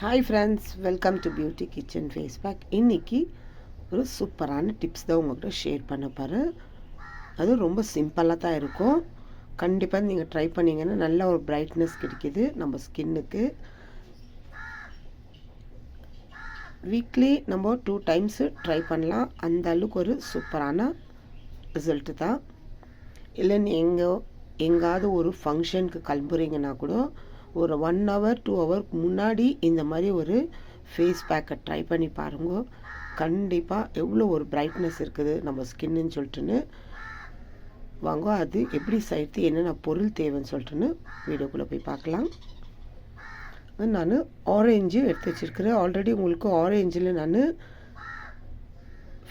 Hi friends, welcome to beauty kitchen face pack. இன்றைக்கி ஒரு சூப்பரான டிப்ஸ் தான் உங்கள்கிட்ட ஷேர் பண்ண போகிறேன். அது ரொம்ப சிம்பிளாக தான் இருக்கும். கண்டிப்பாக நீங்கள் ட்ரை பண்ணிங்கன்னா நல்ல ஒரு பிரைட்னஸ் கிடைக்கிது நம்ம ஸ்கின்னுக்கு. வீக்லி நம்ம 2 டைம்ஸு ட்ரை பண்ணலாம். அந்த அளவுக்கு ஒரு சூப்பரான ரிசல்ட்டு தான். இல்லை எங்காவது ஒரு ஃபங்க்ஷனுக்கு கிளம்புறீங்கன்னா கூட ஒரு 1 hour 2 ஹவருக்கு முன்னாடி இந்த மாதிரி ஒரு ஃபேஸ் பேக்கை ட்ரை பண்ணி பாருங்க. கண்டிப்பாக எவ்வளோ ஒரு பிரைட்னஸ் இருக்குது நம்ம ஸ்கின்னு சொல்லிட்டுன்னு வாங்க. அது எப்படி செய்யறது, என்னென்ன பொருள் தேவைன்னு சொல்லிட்டுன்னு வீடியோக்குள்ளே போய் பார்க்கலாம். நான் ஆரஞ்சு எடுத்து வச்சுருக்கிறேன். ஆல்ரெடி உங்களுக்கு ஆரஞ்சில் நான்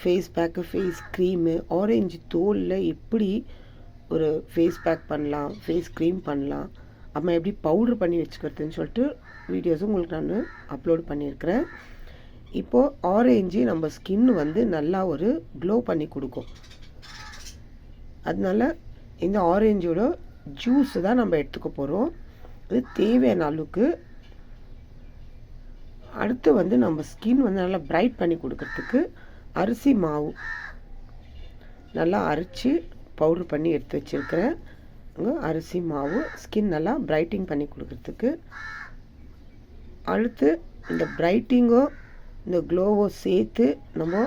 ஃபேஸ் பேக்கு, ஃபேஸ் க்ரீமு, ஆரஞ்சு தோலில் எப்படி ஒரு ஃபேஸ் பேக் பண்ணலாம், ஃபேஸ் க்ரீம் பண்ணலாம், அப்புறம் எப்படி பவுட்ரு பண்ணி வச்சுக்கிறதுன்னு சொல்லிட்டு வீடியோஸும் உங்களுக்கு நான் அப்லோட் பண்ணியிருக்கிறேன். இப்போது ஆரஞ்சு நம்ம ஸ்கின் நல்லா ஒரு க்ளோ பண்ணி கொடுக்கும். அதனால இந்த ஆரஞ்சோட ஜூஸு தான் நம்ம எடுத்துக்க போகிறோம். அது தேவையான அளவுக்கு. அடுத்து நம்ம ஸ்கின் நல்லா பிரைட் பண்ணி கொடுக்கறதுக்கு அரிசி மாவு நல்லா அரைச்சி பவுட்ரு பண்ணி எடுத்து வச்சுருக்கிறேன். அரிசி மாவு ஸ்கின் நல்லா பிரைட்டிங் பண்ணி கொடுக்கறதுக்கு. அடுத்து இந்த பிரைட்டிங்கோ இந்த க்ளோவோ சேர்த்து நம்ம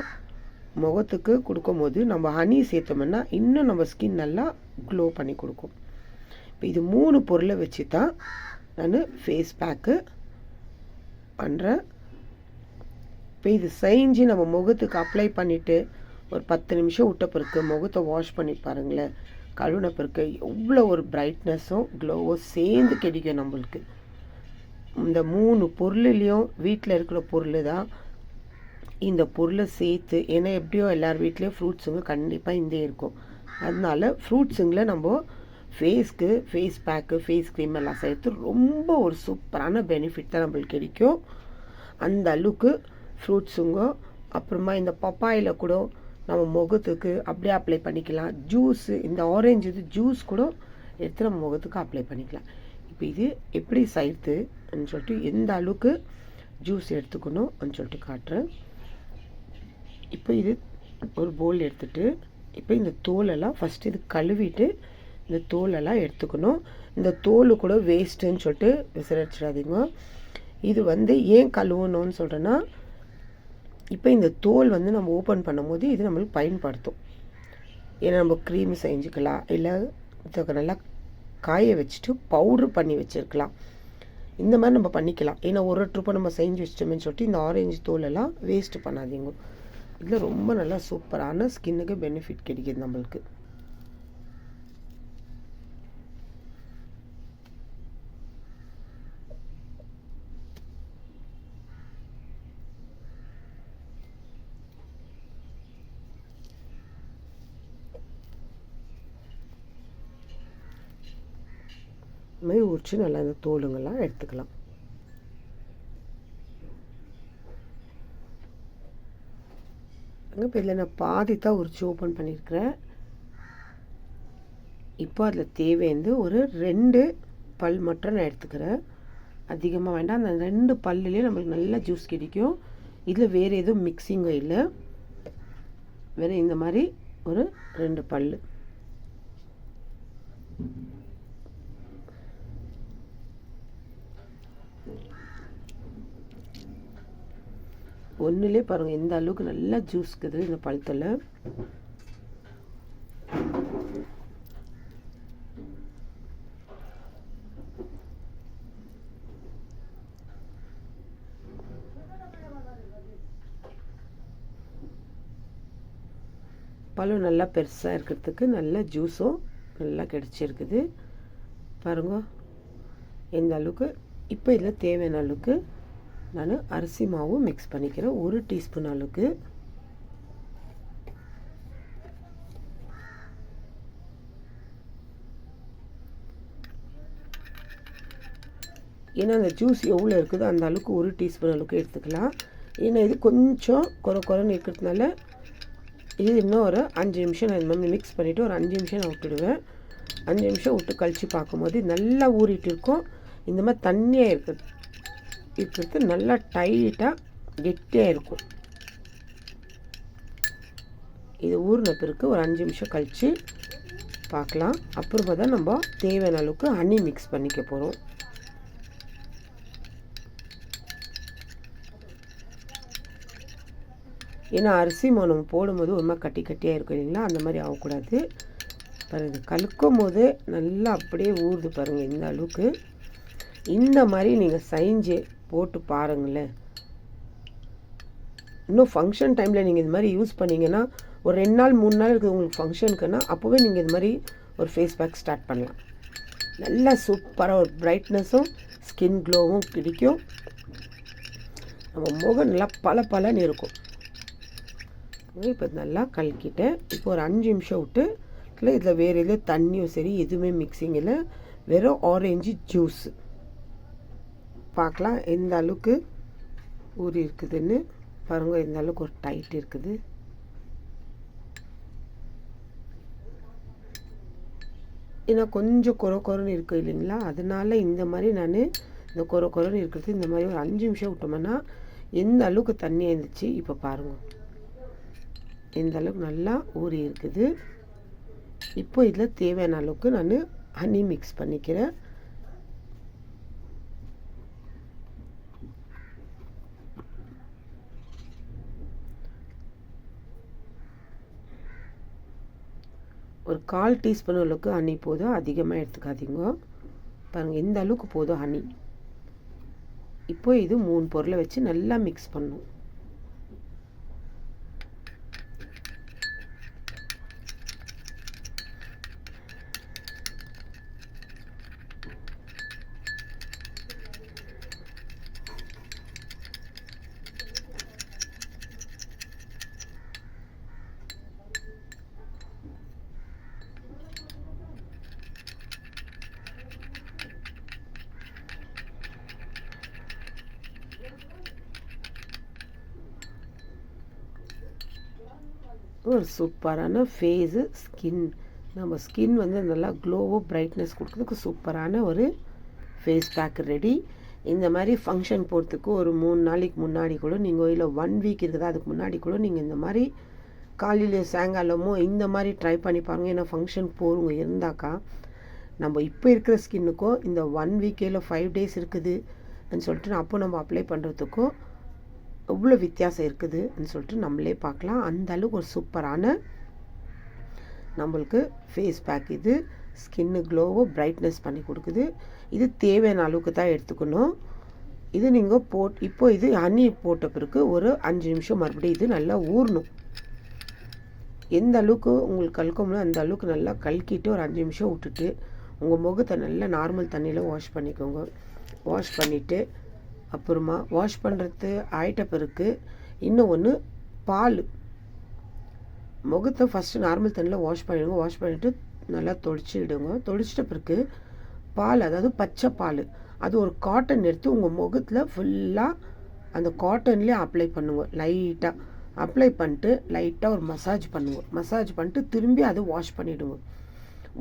முகத்துக்கு கொடுக்கும்போது நம்ம ஹனி சேர்த்தோம்னா இன்னும் நம்ம ஸ்கின் நல்லா க்ளோ பண்ணி கொடுக்கும். இப்போ இது 3 பொருளை வச்சு தான் நான் ஃபேஸ் பேக்கு பண்ணுறேன். இப்போ இது செஞ்சு நம்ம முகத்துக்கு அப்ளை பண்ணிவிட்டு ஒரு 10 நிமிஷம் விட்ட பிறகு முகத்தை வாஷ் பண்ணி பாருங்களேன். கழுவின பிறகு எவ்வளோ ஒரு பிரைட்னஸும் க்ளோவோ சேர்ந்து கிடைக்கும் நம்மளுக்கு. இந்த 3 பொருள்லேயும் வீட்டில் இருக்கிற பொருள் தான் இந்த பொருளை சேர்த்து. ஏன்னா எப்படியோ எல்லார் வீட்லேயும் ஃப்ரூட்ஸுங்க கண்டிப்பாக இந்த இருக்கும். அதனால ஃப்ரூட்ஸுங்களை நம்ம ஃபேஸ்க்கு ஃபேஸ் பேக்கு, ஃபேஸ் க்ரீம் எல்லாம் சேர்த்து ரொம்ப ஒரு சூப்பரான பெனிஃபிட் தான் நம்மளுக்கு கிடைக்கும். அந்த அளவுக்கு ஃப்ரூட்ஸுங்க. அப்புறமா இந்த பப்பாயில் கூட நம்ம முகத்துக்கு அப்படியே அப்ளை பண்ணிக்கலாம். ஜூஸு, இந்த ஆரஞ்சு இது ஜூஸ் கூட எடுத்து நம்ம முகத்துக்கு அப்ளை பண்ணிக்கலாம். இப்போ இது எப்படி செய்யுதுன்னு சொல்லிட்டு எந்த அளவுக்கு ஜூஸ் எடுத்துக்கணும்னு சொல்லிட்டு காட்டுறேன். இப்போ இது ஒரு பவுல் எடுத்துகிட்டு இப்போ இந்த தோலெல்லாம் ஃபஸ்ட்டு இது கழுவிட்டு இந்த தோலெல்லாம் எடுத்துக்கணும். இந்த தோல் கூட வேஸ்ட்டுன்னு சொல்லிட்டு விசிறடிச்சிடாதீங்க. இது ஏன் கழுவணும்னு சொல்கிறேன்னா, இப்போ இந்த தோல் நம்ம ஓப்பன் பண்ணும்போது இது நம்மளுக்கு பயன்படுத்தும். ஏன்னா நம்ம க்ரீம் செஞ்சுக்கலாம், இல்லை இதை நல்லா காய வச்சுட்டு பவுட்ரு பண்ணி வச்சுருக்கலாம். இந்த மாதிரி நம்ம பண்ணிக்கலாம். ஏன்னா ஒரு ட்ரிப்பை நம்ம செஞ்சு வச்சிட்டோமேன்னு சொல்லிட்டு இந்த ஆரஞ்சு தோலெல்லாம் வேஸ்ட்டு பண்ணாதீங்க. இதில் ரொம்ப நல்லா சூப்பரான ஸ்கின்னுக்கு பெனிஃபிட் கிடைக்கிது நம்மளுக்கு. இது மாதிரி உரிச்சு நல்லா இந்த தோலுங்கெல்லாம் எடுத்துக்கலாம். இப்போ இதில் நான் பாதி தான் உரிச்சு ஓப்பன் பண்ணியிருக்கிறேன். இப்போ அதில் தேவைந்து ஒரு 2 பல் மட்டும் நான் எடுத்துக்கிறேன். அதிகமாக வேண்டாம். அந்த 2 பல்லுலேயே நம்மளுக்கு நல்லா ஜூஸ் கிடைக்கும். இதில் வேறு எதுவும் மிக்சிங்கும் இல்லை. வேறு இந்த மாதிரி ஒரு 2 பல். ஒன்றுலே பாருங்கள் எந்த அளவுக்கு நல்லா ஜூஸ் இருக்குது இந்த பழத்தில். பழம் நல்லா பெருசாக இருக்கிறதுக்கு நல்ல ஜூஸும் நல்லா கிடச்சிருக்குது பாருங்க எந்த அளவுக்கு. இப்போ இதில் தேவையான அளவுக்கு நான் அரிசி மாவும் மிக்ஸ் பண்ணிக்கிறேன். 1 டீஸ்பூன் அளவுக்கு. ஏன்னா அந்த ஜூஸ் எவ்வளோ இருக்குதோ அந்த அளவுக்கு 1 டீஸ்பூன் அளவுக்கு எடுத்துக்கலாம். ஏன்னா இது கொஞ்சம் குறைன்னு இருக்கிறதுனால இது இன்னும் ஒரு 5 நிமிஷம் நான் இந்த மாதிரி மிக்ஸ் பண்ணிவிட்டு ஒரு 5 நிமிஷம் நான் விட்டுடுவேன். 5 நிமிஷம் விட்டு கழித்து பார்க்கும்போது நல்லா ஊறிட்டு இருக்கும். இந்த மாதிரி தண்ணியாக இருக்குது. இருக்கிறது நல்லா டைட்டாக கெட்டியாக இருக்கும். இது ஊறின பிறகு ஒரு 5 நிமிஷம் கழித்து பார்க்கலாம். அப்புறமா தான் நம்ம தேவையான அளவுக்கு ஹனி மிக்ஸ் பண்ணிக்க போகிறோம். ஏன்னா அரிசி மாவு நம்ம போடும்போது ஒரு மாதிரி கட்டி கட்டியாக இருக்கும் இல்லைங்களா, அந்த மாதிரி ஆகக்கூடாது. பாருங்கள், கலக்கும் போது நல்லா அப்படியே ஊறுது பாருங்கள். இந்த அளவுக்கு இந்த மாதிரி நீங்கள் செஞ்சு போட்டு பாருங்களேன். இன்னும் ஃபங்க்ஷன் டைமில் நீங்கள் இது மாதிரி யூஸ் பண்ணிங்கன்னா ஒரு 2 நாள் 3 நாள் இருக்குது உங்களுக்கு ஃபங்க்ஷனுக்குன்னா, அப்போவே நீங்கள் இது மாதிரி ஒரு ஃபேஸ் பேக் ஸ்டார்ட் பண்ணலாம். நல்லா சூப்பராக ஒரு பிரைட்னஸும் ஸ்கின் க்ளோவும் கிடைக்கும். நம்ம முகம் நல்லா பளபளன்னு இருக்கும். இப்போ நல்லா கலக்கிட்டேன். இப்போ ஒரு 5 நிமிஷம் விட்டு இதில் வேறு எதுவும் தண்ணியும் சரி எதுவுமே மிக்சிங் இல்லை, வெறும் ஆரஞ்சு ஜூஸ் பார்க்கலாம் எந்த அளவுக்கு ஊறி இருக்குதுன்னு பாருங்கள். எந்த அளவுக்கு ஒரு டைட் இருக்குது. ஏன்னா கொஞ்சம் கொரன்னு இருக்குது இல்லைங்களா, அதனால இந்த மாதிரி நான் இந்த கொரன்னு இருக்கிறது இந்த மாதிரி ஒரு 5 நிமிஷம் விட்டோம்னா எந்த அளவுக்கு தண்ணி இருந்துச்சு. இப்போ பாருங்கள் எந்த அளவுக்கு நல்லா ஊறி இருக்குது. இப்போ இதில் தேவையான அளவுக்கு நான் ஹனி மிக்ஸ் பண்ணிக்கிறேன். ஒரு 1/4 டீஸ்பூன் அளவுக்கு ஹனி போதும், அதிகமாக எடுத்துக்காதீங்க. பாருங்கள் இந்த அளவுக்கு போதும் ஹனி. இப்போ இது 3 பொருளை வச்சு நல்லா மிக்ஸ் பண்ணணும். ஒரு சூப்பரான ஃபேஸு ஸ்கின், நம்ம ஸ்கின் வந்து நல்லா க்ளோவோ பிரைட்னஸ் கொடுக்குறதுக்கு சூப்பரான ஒரு ஃபேஸ் பேக் ரெடி. இந்த மாதிரி ஃபங்க்ஷன் போகிறதுக்கு ஒரு 3 நாளைக்கு முன்னாடி கூட நீங்கள், இல்லை 1 வீக் இருக்குதா அதுக்கு முன்னாடி கூட நீங்கள் இந்த மாதிரி காலையில் சாயங்காலமோ இந்த மாதிரி ட்ரை பண்ணி பாருங்கள். ஏன்னா ஃபங்க்ஷன் போகிறவங்க இருந்தாக்கா நம்ம இப்போ இருக்கிற ஸ்கின்னுக்கும் இந்த 1 வீக் இல்லை 5 டேஸ் இருக்குதுன்னு சொல்லிட்டு அப்போ நம்ம அப்ளை பண்ணுறதுக்கும் எவ்வளோ வித்தியாசம் இருக்குதுன்னு சொல்லிட்டு நம்மளே பார்க்கலாம். அந்த அளவுக்கு ஒரு சூப்பரான நம்மளுக்கு ஃபேஸ் பேக் இது. ஸ்கின்னு க்ளோவோ பிரைட்னஸ் பண்ணி கொடுக்குது. இது தேவையான அளவுக்கு தான் எடுத்துக்கணும். இது நீங்கள் இப்போ இது ஹனி போட்ட பிறகு ஒரு 5 நிமிஷம் மறுபடியும் இது நல்லா ஊறணும். எந்த அளவுக்கு உங்களுக்கு கலக்கணுமோ அந்த அளவுக்கு நல்லா கலக்கிட்டு ஒரு 5 நிமிஷம் விட்டுட்டு உங்கள் முகத்தை நல்லா நார்மல் தண்ணியில் வாஷ் பண்ணிக்கோங்க. வாஷ் பண்ணிவிட்டு அப்புறமா வாஷ் பண்ணுறது ஆயிட்ட பிறகு இன்னும் ஒன்று பால், முகத்தை ஃபஸ்ட்டு நார்மல் தண்ணியில் வாஷ் பண்ணிவிடுங்க. வாஷ் பண்ணிவிட்டு நல்லா தொளிச்சிடுங்க. தொளிச்சிட்ட பிறகு பால், அதாவது பச்சை பால், அது ஒரு காட்டன் எடுத்து உங்கள் முகத்தில் ஃபுல்லாக அந்த காட்டன்லேயே அப்ளை பண்ணுங்க. லைட்டாக அப்ளை பண்ணிட்டு லைட்டாக ஒரு மசாஜ் பண்ணுங்க. மசாஜ் பண்ணிட்டு திரும்பி அதை வாஷ் பண்ணிவிடுங்க.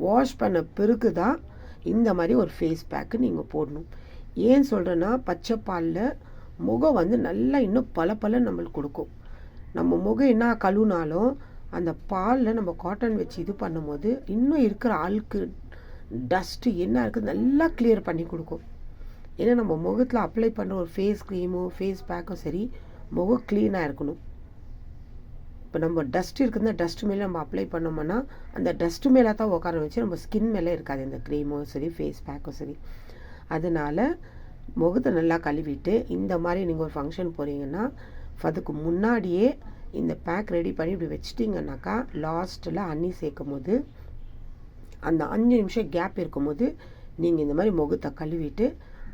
வாஷ் பண்ண பிறகு தான் இந்த மாதிரி ஒரு ஃபேஸ் பேக்கு நீங்கள் போடணும். ஏன் சொல்கிறேன்னா பச்சை பாலில் முகம் வந்து நல்லா இன்னும் பல நம்மளுக்கு கொடுக்கும். நம்ம முகம் என்ன கழுவுனாலும் அந்த பாலில் நம்ம காட்டன் வச்சு இது பண்ணும்போது இன்னும் இருக்கிற அழுக்கு டஸ்ட்டு என்ன இருக்குது நல்லா கிளியர் பண்ணி கொடுக்கும். ஏன்னா நம்ம முகத்தில் அப்ளை பண்ணுற ஒரு ஃபேஸ் க்ரீமோ ஃபேஸ் பேக்கும் சரி, முகம் க்ளீனாக இருக்கணும். இப்போ நம்ம டஸ்ட் இருக்குதுன்னா டஸ்ட் மேலே நம்ம அப்ளை பண்ணோம்னா அந்த டஸ்ட்டு மேலே தான் உட்கார வச்சு நம்ம ஸ்கின் மேலே இருக்காது இந்த க்ரீமோ சரி ஃபேஸ் பேக்கும் சரி. அதனால் முகத்தை நல்லா கழுவிட்டு இந்த மாதிரி நீங்கள் ஒரு ஃபங்க்ஷன் போகிறீங்கன்னா அதுக்கு முன்னாடியே இந்த பேக் ரெடி பண்ணி இப்படி வச்சிட்டிங்கன்னாக்கா லாஸ்ட்டில் ஹனி சேர்க்கும் போது அந்த 5 நிமிஷம் கேப் இருக்கும்போது நீங்கள் இந்த மாதிரி முகத்தை கழுவிட்டு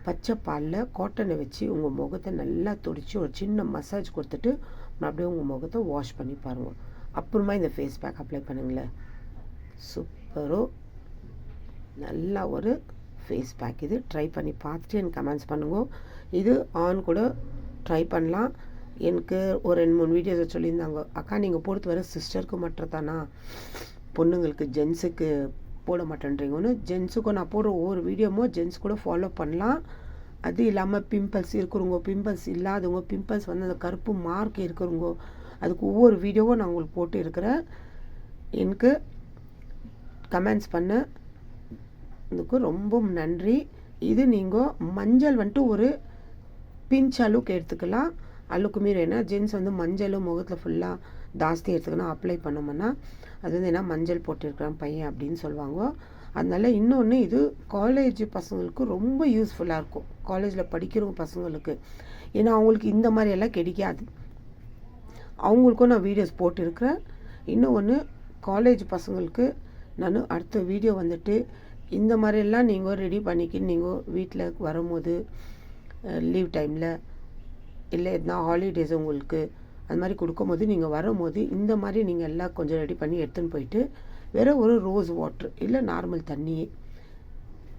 பச்சை பாலில் காட்டனை வச்சு உங்கள் முகத்தை நல்லா துடிச்சு ஒரு சின்ன மசாஜ் கொடுத்துட்டு அப்படியே உங்கள் முகத்தை வாஷ் பண்ணி பாருங்கள். அப்புறமா இந்த ஃபேஸ் பேக் அப்ளை பண்ணுங்களேன். சூப்பரோ நல்லா ஒரு ஃபேஸ் பேக். இது ட்ரை பண்ணி பார்த்துட்டு எனக்கு கமெண்ட்ஸ் பண்ணுங்க. இது ஆன் கூட ட்ரை பண்ணலாம். எனக்கு ஒரு 2-3 வீடியோஸ் சொல்லியிருந்தாங்க, அக்கா நீங்கள் போடுறது வர சிஸ்டருக்கு மட்டும் தானா, பொண்ணுங்களுக்கு ஜென்ஸுக்கு போட மாட்டேன்றீங்கன்னு. ஜென்ஸுக்கும் நான் போடுற ஒவ்வொரு வீடியோமோ ஜென்ஸ் கூட ஃபாலோ பண்ணலாம். அது இல்லாமல் பிம்பிள்ஸ் இருக்கிறவங்க, பிம்பிள்ஸ் இல்லாதவங்க, பிம்பிள்ஸ் வந்து அந்த கருப்பு மார்க் இருக்கிறவங்க, அதுக்கு ஒவ்வொரு வீடியோவும் நான் உங்களுக்கு போட்டு இருக்கிறேன். எனக்கு கமெண்ட்ஸ் பண்ண இதுக்கு ரொம்ப நன்றி. இது நீங்கள் மஞ்சள் வந்துட்டு ஒரு பிஞ்ச் அளவுக்கு எடுத்துக்கலாம். அளவுக்கு மீறி ஏன்னா ஜென்ஸ் வந்து மஞ்சளும் முகத்தில் ஃபுல்லாக ஜாஸ்தி எடுத்துக்கணும் அப்ளை பண்ணோம்னா அது வந்து என்ன மஞ்சள் போட்டிருக்கிறான் பையன் அப்படின்னு சொல்லுவாங்க. அதனால இன்னொன்று இது காலேஜ் பசங்களுக்கு ரொம்ப யூஸ்ஃபுல்லாக இருக்கும், காலேஜில் படிக்கிறவங்க பசங்களுக்கு. ஏன்னா அவங்களுக்கு இந்த மாதிரி எல்லாம் கிடைக்காது. அவங்களுக்கும் நான் வீடியோஸ் போட்டிருக்கிறேன். இன்னொன்று காலேஜ் பசங்களுக்கு நான் அடுத்த வீடியோ வந்துட்டு இந்த மாதிரியெல்லாம் நீங்கள் ரெடி பண்ணிக்கின்னு நீங்கள் வீட்டில் வரும்போது லீவ் டைமில் இல்லை எதுனா ஹாலிடேஸ் உங்களுக்கு அது மாதிரி கொடுக்கும்போது நீங்கள் வரும்போது இந்த மாதிரி நீங்கள் எல்லாம் கொஞ்சம் ரெடி பண்ணி எடுத்துன்னு போயிட்டு வேறு ஒரு ரோஸ் வாட்ரு இல்லை நார்மல் தண்ணியே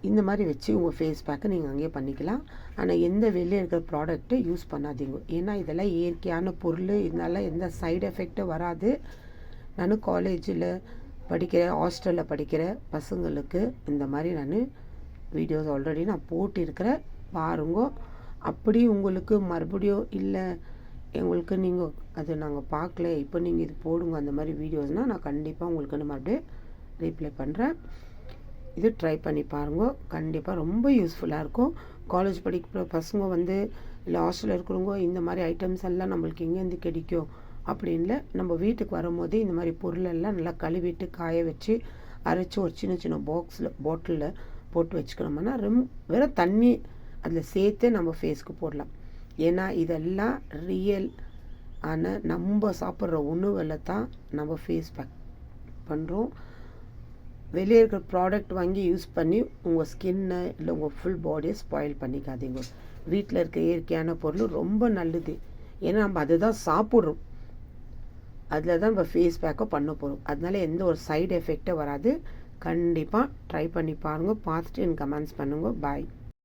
இந்த மாதிரி வச்சு உங்கள் ஃபேஸ் பேக்கை நீங்கள் அங்கேயே பண்ணிக்கலாம். ஆனால் எந்த வெளியே இருக்கிற ப்ராடக்ட்டை யூஸ் பண்ணாதீங்க. ஏன்னா இதெல்லாம் இயற்கையான பொருள், இதனால எந்த சைடு எஃபெக்டும் வராது. நான் காலேஜில் படிக்கிற ஹாஸ்டலில் படிக்கிற பசங்களுக்கு இந்த மாதிரி நான் வீடியோஸ் ஆல்ரெடி நான் போட்டிருக்கிறேன், பாருங்க. அப்படி உங்களுக்கு மறுபடியும் இல்லை எங்களுக்கு நீங்கள் அது நாங்கள் பார்க்கல இப்போ நீங்கள் இது போடுங்க அந்த மாதிரி வீடியோஸ்னால் நான் கண்டிப்பாக உங்களுக்கு மறுபடியும் ரீப்ளை பண்ணுறேன். இது ட்ரை பண்ணி பாருங்க, கண்டிப்பாக ரொம்ப யூஸ்ஃபுல்லாக இருக்கும். காலேஜ் படிக்கிற பசங்க வந்து இல்லை ஹாஸ்டலில் இருக்கிறவங்க இந்த மாதிரி ஐட்டம்ஸ் எல்லாம் நம்மளுக்கு எங்கேருந்து கிடைக்கும் அப்படின்ல நம்ம வீட்டுக்கு வரும்போது இந்த மாதிரி பொருளெல்லாம் நல்லா கழுவிட்டு காய வச்சு அரைச்சி ஒரு சின்ன சின்ன பாட்டிலில் போட்டு வச்சுக்கணும்னா வெறும் தண்ணி அதில் சேர்த்து நம்ம ஃபேஸ்க்கு போடலாம். ஏன்னா இதெல்லாம் ரியல் ஆன நம்ம சாப்பிட்ற உணவில் தான் நம்ம ஃபேஸ் பேக் பண்ணுறோம். வெளியே இருக்கிற ப்ராடக்ட் வாங்கி யூஸ் பண்ணி உங்கள் ஸ்கின்னை இல்லை உங்கள் ஃபுல் பாடியை ஸ்பாயில் பண்ணிக்காதீங்க. வீட்டில் இருக்க இயற்கையான பொருள் ரொம்ப நல்லது. ஏன்னா நம்ம அதுதான் சாப்பிட்றோம், அதில் தான் நம்ம ஃபேஸ் பேக்கை பண்ண போகிறோம். அதனால எந்த ஒரு சைடு எஃபெக்டும் வராது. கண்டிப்பாக ட்ரை பண்ணி பாருங்கள், பார்த்துட்டு எனக்கு கமெண்ட்ஸ் பண்ணுங்கள். பாய்.